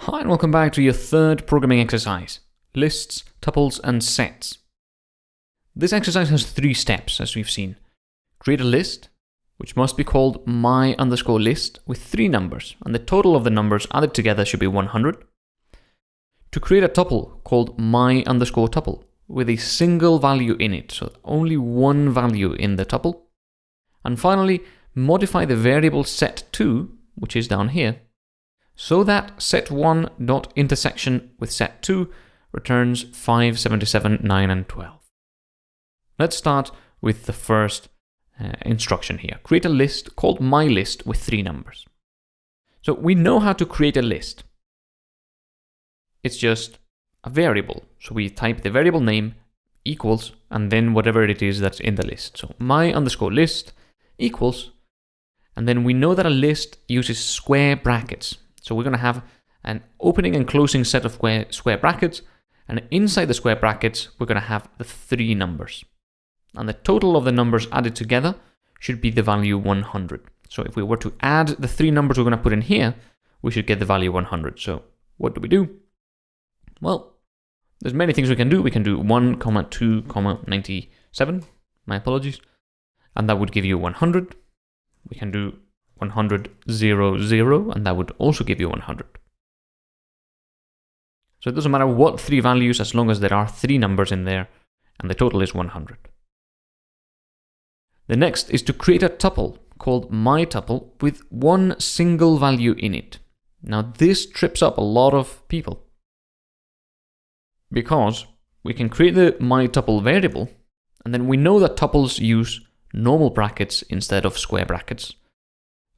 Hi and welcome back to your third programming exercise, lists, tuples and sets. This exercise has 3 steps as we've seen. Create a list, which must be called my_list with 3 numbers, and the total of the numbers added together should be 100. To create a tuple called my_tuple with a single value in it, so only one value in the tuple. And finally, modify the variable set2, which is down here, so that set1.intersection with set2 returns 5, 77, 9 and 12. Let's start with the first instruction here. Create a list called myList with 3 numbers. So we know how to create a list. It's just a variable. So we type the variable name equals and then whatever it is that's in the list. So my_list equals, and then we know that a list uses square brackets. So we're going to have an opening and closing set of square brackets, and inside the square brackets, we're going to have the 3 numbers. And the total of the numbers added together should be the value 100. So if we were to add the 3 numbers we're going to put in here, we should get the value 100. So what do? Well, there's many things we can do. We can do 1, 2, 97. My apologies. And that would give you 100. We can do 100, 0, 0, and that would also give you 100. So it doesn't matter what 3 values as long as there are 3 numbers in there, and the total is 100. The next is to create a tuple called myTuple with 1 single value in it. Now this trips up a lot of people because we can create the myTuple variable, and then we know that tuples use normal brackets instead of square brackets.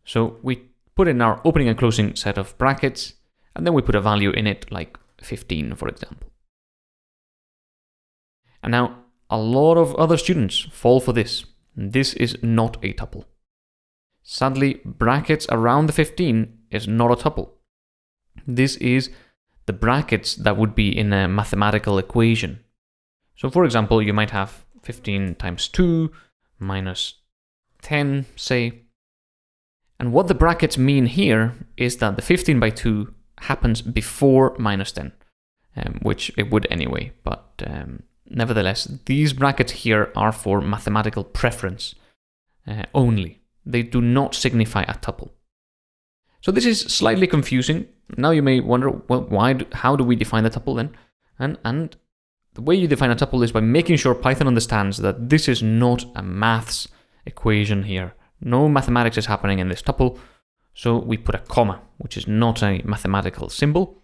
So we put in our opening and closing set of brackets, and then we put a value in it, like 15, for example. And now, a lot of other students fall for this. This is not a tuple. Sadly, brackets around the 15 is not a tuple. This is the brackets that would be in a mathematical equation. So for example, you might have 15 times 2 minus 10, say. And what the brackets mean here is that the 15 by 2 happens before minus 10, which it would anyway. But nevertheless, these brackets here are for mathematical preference only. They do not signify a tuple. So this is slightly confusing. Now you may wonder, well, how do we define the tuple then? And the way you define a tuple is by making sure Python understands that this is not a maths equation here. No mathematics is happening in this tuple, so we put a comma, which is not a mathematical symbol.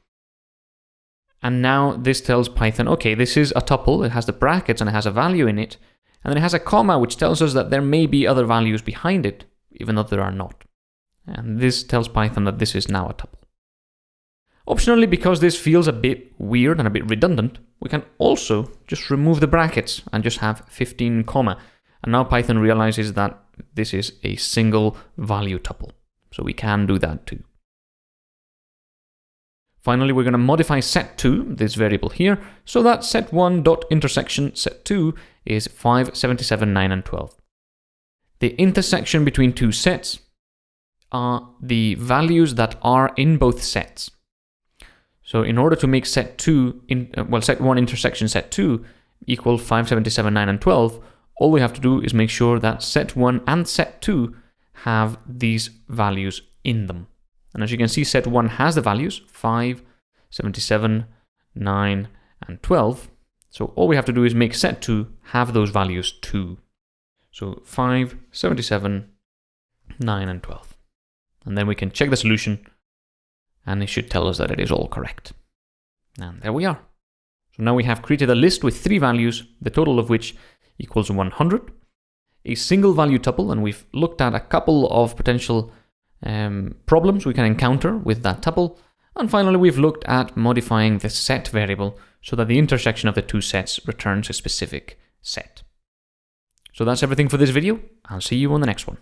And now this tells Python, okay, this is a tuple, it has the brackets and it has a value in it, and then it has a comma which tells us that there may be other values behind it, even though there are not. And this tells Python that this is now a tuple. Optionally, because this feels a bit weird and a bit redundant, we can also just remove the brackets and just have 15 comma. And now Python realizes that this is a single value tuple. So we can do that too. Finally, we're going to modify set2, this variable here, so that set1.intersection set2 is 5, 77, 9 and 12. The intersection between 2 sets are the values that are in both sets. So in order to make set1 intersection set2 equal 5, 77, 9 and 12, all we have to do is make sure that set1 and set2 have these values in them. And as you can see, set1 has the values 5, 77, 9, and 12. So all we have to do is make set2 have those values too. So 5, 77, 9, and 12. And then we can check the solution, and it should tell us that it is all correct. And there we are. So now we have created a list with 3 values, the total of which equals 100, a single value tuple, and we've looked at a couple of potential problems we can encounter with that tuple, and finally we've looked at modifying the set variable so that the intersection of the 2 sets returns a specific set. So that's everything for this video. I'll see you on the next one.